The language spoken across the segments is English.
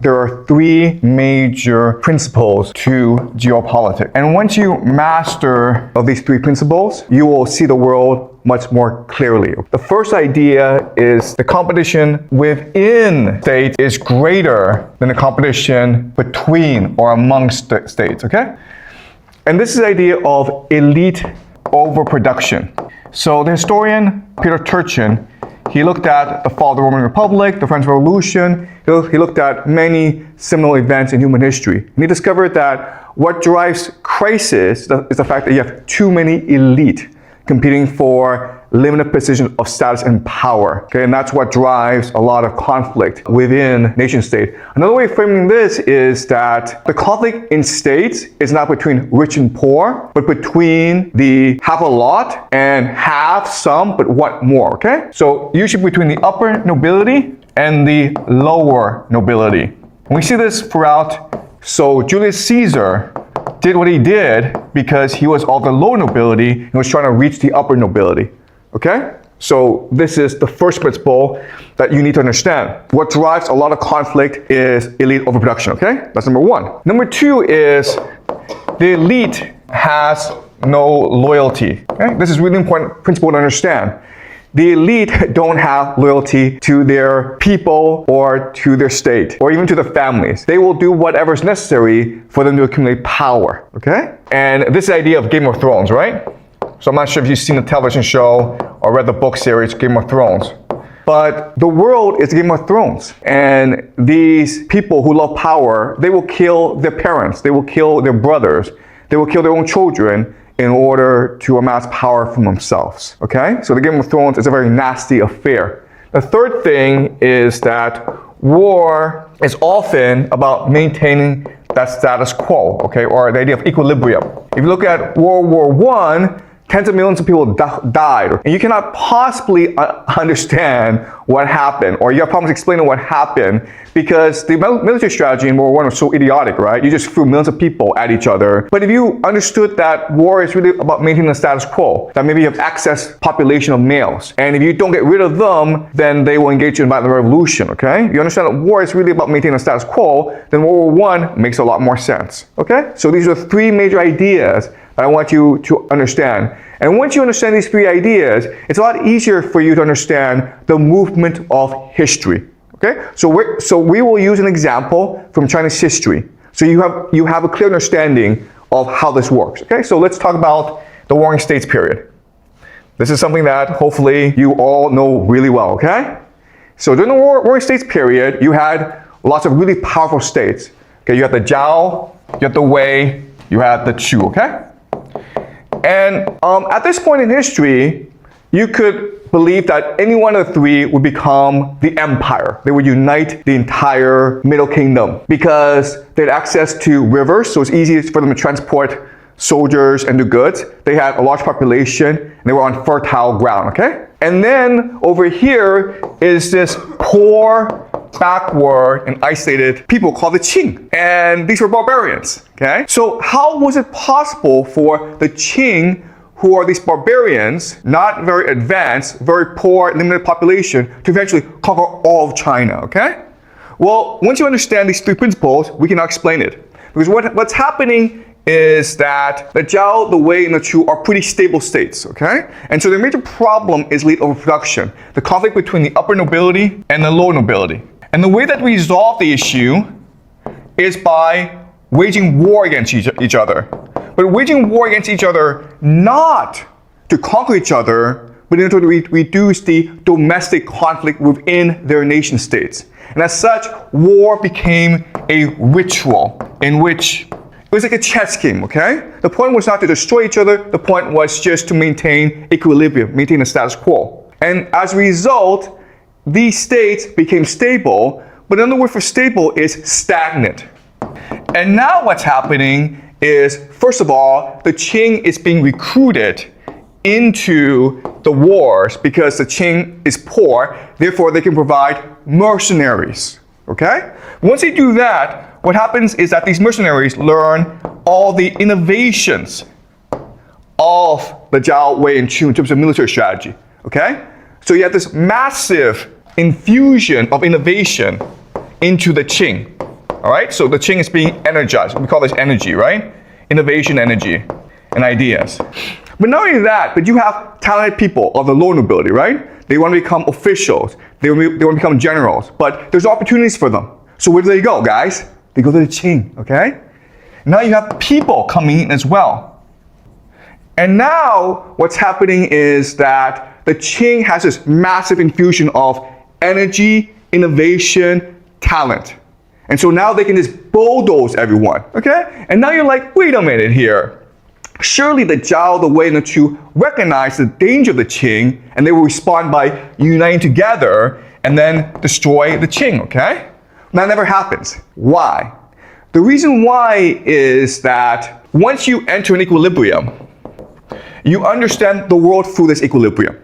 there are three major principles to geopolitics. And once you master of these three principles, you will see the world much more clearly. The first idea is the competition within states is greater than the competition between or amongst states, okay? And this is the idea of elite overproduction. So the historian Peter Turchin, he looked at the fall of the Roman Republic, the French Revolution. He looked at many similar events in human history. And he discovered that what drives crisis is the fact that you have too many elite competing for limited positions of status and power. Okay, and that's what drives a lot of conflict within nation state. Another way of framing this is that the conflict in states is not between rich and poor, but between the have a lot and have some but want more. Okay, so usually between the upper nobility and the lower nobility. And we see this throughout. So Julius Caesar did what he did because he was of the low nobility and was trying to reach the upper nobility. Okay? So this is the first principle that you need to understand. What drives a lot of conflict is elite overproduction. Okay? That's number one. Number two is the elite has no loyalty. Okay? This is a really important principle to understand. The elite don't have loyalty to their people or to their state or even to their families. They will do whatever is necessary for them to accumulate power, okay? And this idea of Game of Thrones, right? So I'm not sure if you've seen the television show or read the book series Game of Thrones. But the world is Game of Thrones. And these people who love power, they will kill their parents. They will kill their brothers. They will kill their own children in order to amass power for themselves, okay? So the Game of Thrones is a very nasty affair. The third thing is that war is often about maintaining that status quo, okay? Or the idea of equilibrium. If you look at World War I, tens of millions of people died. And you cannot possibly understand what happened, or you have problems explaining what happened because the military strategy in World War I was so idiotic, right? You just threw millions of people at each other. But if you understood that war is really about maintaining the status quo, that maybe you have excess population of males, and if you don't get rid of them, then they will engage in violent revolution, okay? You understand that war is really about maintaining the status quo, then World War I makes a lot more sense, okay? So these are three major ideas that I want you to understand. And once you understand these three ideas, it's a lot easier for you to understand the movement of history. Okay? So we will use an example from Chinese history. So you have a clear understanding of how this works. Okay? So let's talk about the Warring States period. This is something that hopefully you all know really well, okay? So during the Warring States period, you had lots of really powerful states. Okay, you had the Zhao, you had the Wei, you had the Chu, okay? And at this point in history, you could believe that any one of the three would become the empire. They would unite the entire Middle Kingdom because they had access to rivers, so it's easy for them to transport soldiers and the goods. They had a large population, and they were on fertile ground, okay? And then over here is this poor, backward, and isolated people called the Qing. And these were barbarians, okay? So how was it possible for the Qing, who are these barbarians, not very advanced, very poor, limited population, to eventually conquer all of China, okay? Well, once you understand these three principles, we can now explain it. Because what's happening is that the Zhao, the Wei, and the Chu are pretty stable states, okay? And so the major problem is elite overproduction, the conflict between the upper nobility and the lower nobility. And the way that we resolve the issue is by waging war against each other. But waging war against each other not to conquer each other, but in order to reduce the domestic conflict within their nation states. And as such, war became a ritual in which it was like a chess game, okay? The point was not to destroy each other. The point was just to maintain equilibrium, maintain the status quo. And as a result, these states became stable, but another word for stable is stagnant. And now what's happening is, first of all, the Qing is being recruited into the wars because the Qing is poor, therefore they can provide mercenaries, okay? Once they do that, what happens is that these mercenaries learn all the innovations of the Zhao, Wei, and Chu in terms of military strategy, okay? So you have this massive infusion of innovation into the Qing. All right, so the Qing is being energized. We call this energy, right? Innovation energy and ideas. But not only that, but you have talented people of the lower nobility, right? They want to become officials. They want to become generals. But there's opportunities for them. So where do they go, guys? They go to the Qing, okay? Now you have people coming in as well. And now what's happening is that the Qing has this massive infusion of energy, innovation, talent. And so now they can just bulldoze everyone, okay? And now you're like, wait a minute here. Surely the Zhao, the Wei, and the Chu recognize the danger of the Qing, and they will respond by uniting together and then destroy the Qing, okay? That never happens. Why? The reason why is that once you enter an equilibrium, you understand the world through this equilibrium.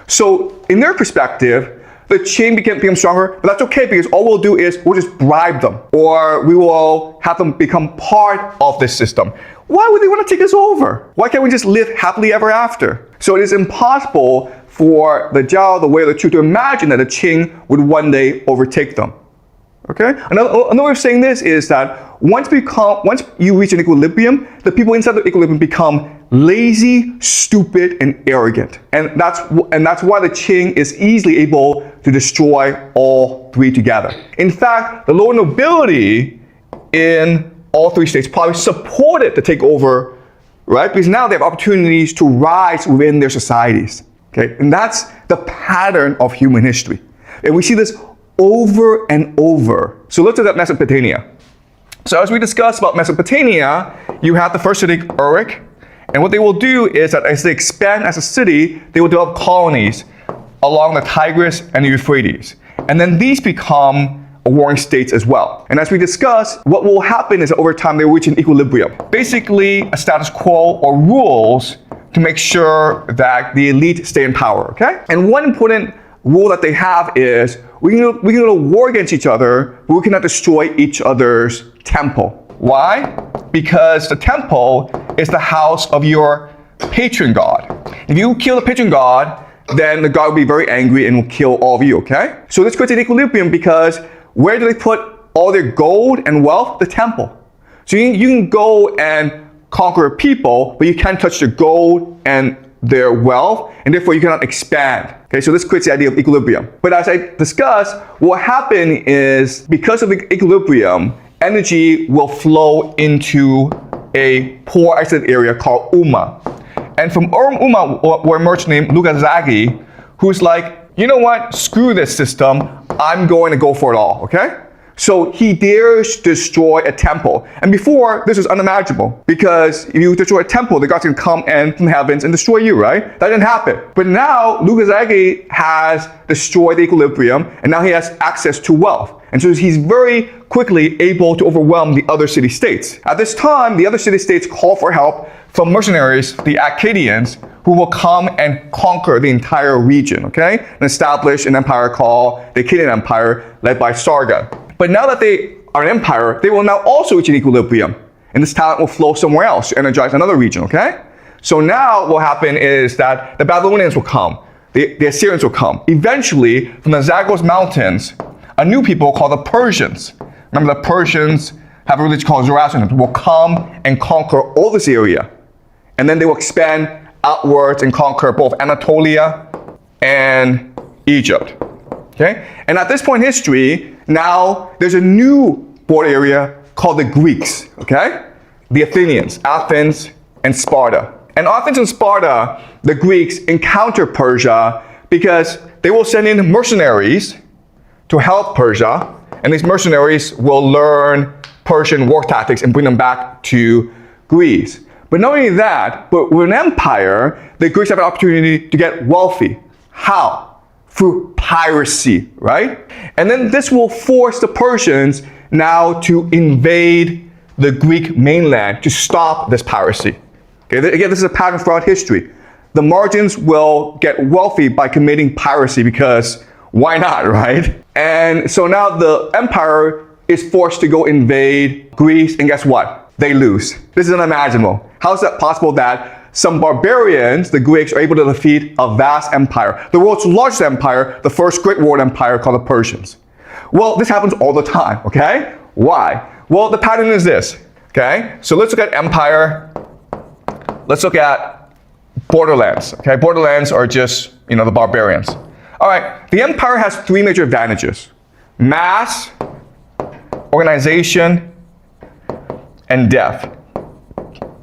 So in their perspective, the Qing become stronger, but that's okay because all we'll do is we'll just bribe them, or we will have them become part of this system. Why would they want to take us over? Why can't we just live happily ever after? So it is impossible for the Zhao, the Wei, the Chu to imagine that the Qing would one day overtake them. Okay? Another way of saying this is that once you reach an equilibrium, the people inside the equilibrium become lazy, stupid, and arrogant. And that's why the Qing is easily able to destroy all three together. In fact, the lower nobility in all three states probably supported the takeover, right? Because now they have opportunities to rise within their societies. Okay? And that's the pattern of human history. And we see this over and over. So let's look at Mesopotamia. So as we discussed about Mesopotamia, you have the first city, Uruk, and what they will do is that as they expand as a city, they will develop colonies along the Tigris and the Euphrates. And then these become warring states as well. And as we discussed, what will happen is that over time they will reach an equilibrium. Basically, a status quo or rules to make sure that the elite stay in power, okay? And one important rule that they have is we can go to war against each other, but we cannot destroy each other's temple. Why? Because the temple is the house of your patron god. If you kill the patron god, then the god will be very angry and will kill all of you, okay? So this creates an equilibrium because where do they put all their gold and wealth? The temple. So you can go and conquer people, but you can't touch their gold and their wealth, and therefore you cannot expand. Okay, so this creates the idea of equilibrium. But as I discussed, what will happen is because of the equilibrium, energy will flow into a poor isolated area called Umma. And from Umma were a merchant named Lugazagi, who's like, you know what, screw this system, I'm going to go for it all, okay? So he dares destroy a temple. And before, this was unimaginable. Because if you destroy a temple, the gods can come and from the heavens and destroy you, right? That didn't happen. But now, Lugazagi has destroyed the equilibrium, and now he has access to wealth. And so he's very quickly able to overwhelm the other city-states. At this time, the other city-states call for help from mercenaries, the Akkadians, who will come and conquer the entire region, okay? And establish an empire called the Akkadian Empire, led by Sargon. But now that they are an empire, they will now also reach an equilibrium. And this talent will flow somewhere else to energize another region, okay? So now what will happen is that the Babylonians will come. The Assyrians will come. Eventually, from the Zagros Mountains, a new people called the Persians. Remember, the Persians have a religion called Zoroastrianism, will come and conquer all this area. And then they will expand outwards and conquer both Anatolia and Egypt. Okay? And at this point in history, now there's a new border area called the Greeks, okay? The Athenians, Athens and Sparta. And Athens and Sparta, the Greeks encounter Persia because they will send in mercenaries to help Persia, and these mercenaries will learn Persian war tactics and bring them back to Greece. But not only that, but with an empire, the Greeks have an opportunity to get wealthy. How? Through piracy, right? And then this will force the Persians now to invade the Greek mainland to stop this piracy. Okay, again, this is a pattern throughout history. The margins will get wealthy by committing piracy because why not, right? And so now the empire is forced to go invade Greece, and guess what? They lose. This is unimaginable. How is that possible that some barbarians, the Greeks, are able to defeat a vast empire, the world's largest empire, the first great world empire called the Persians? Well, this happens all the time, okay? Why? Well, the pattern is this, okay? So let's look at empire. Let's look at borderlands, okay? Borderlands are just, the barbarians. All right, the empire has three major advantages: mass, organization, and depth.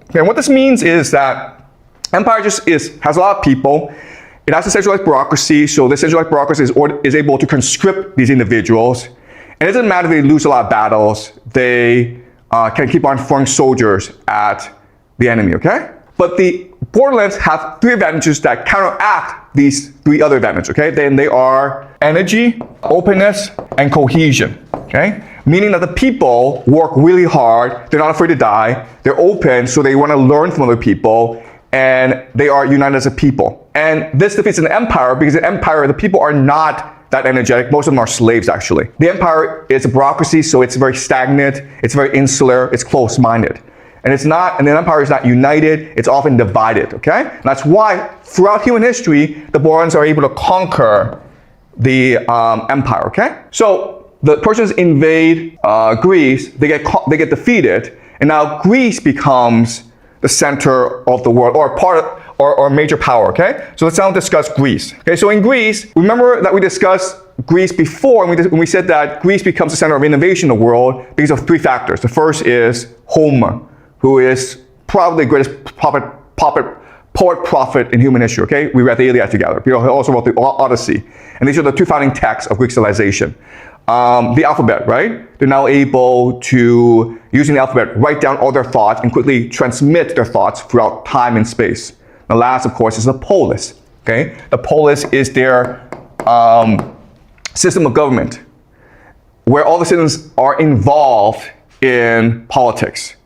Okay, what this means is that empire just has a lot of people. It has a centralized bureaucracy, so the centralized bureaucracy is able to conscript these individuals. And it doesn't matter if they lose a lot of battles, they can keep on throwing soldiers at the enemy, okay? But the borderlands have three advantages that counteract these three other advantages, okay? Then they are energy, openness, and cohesion, okay? Meaning that the people work really hard, they're not afraid to die, they're open, so they want to learn from other people, and they are united as a people. And this defeats an empire because the empire, the people are not that energetic. Most of them are slaves, actually. The empire is a bureaucracy, so it's very stagnant, it's very insular, it's close-minded. And the empire is not united, it's often divided, okay? And that's why throughout human history, the borderlands are able to conquer the empire, okay? So the Persians invade Greece, they get defeated, and now Greece becomes the center of the world, or a major power, okay? So let's now discuss Greece. Okay, so in Greece, remember that we discussed Greece before, when we said that Greece becomes the center of innovation in the world because of three factors. The first is Homer, who is probably the greatest poet-prophet in human history, okay? We read the Iliad together. He also wrote the Odyssey. And these are the two founding texts of Greek civilization. The alphabet, right? They're now able to, using the alphabet, write down all their thoughts and quickly transmit their thoughts throughout time and space. The last, of course, is the polis, okay? The polis is their system of government, where all the citizens are involved in politics.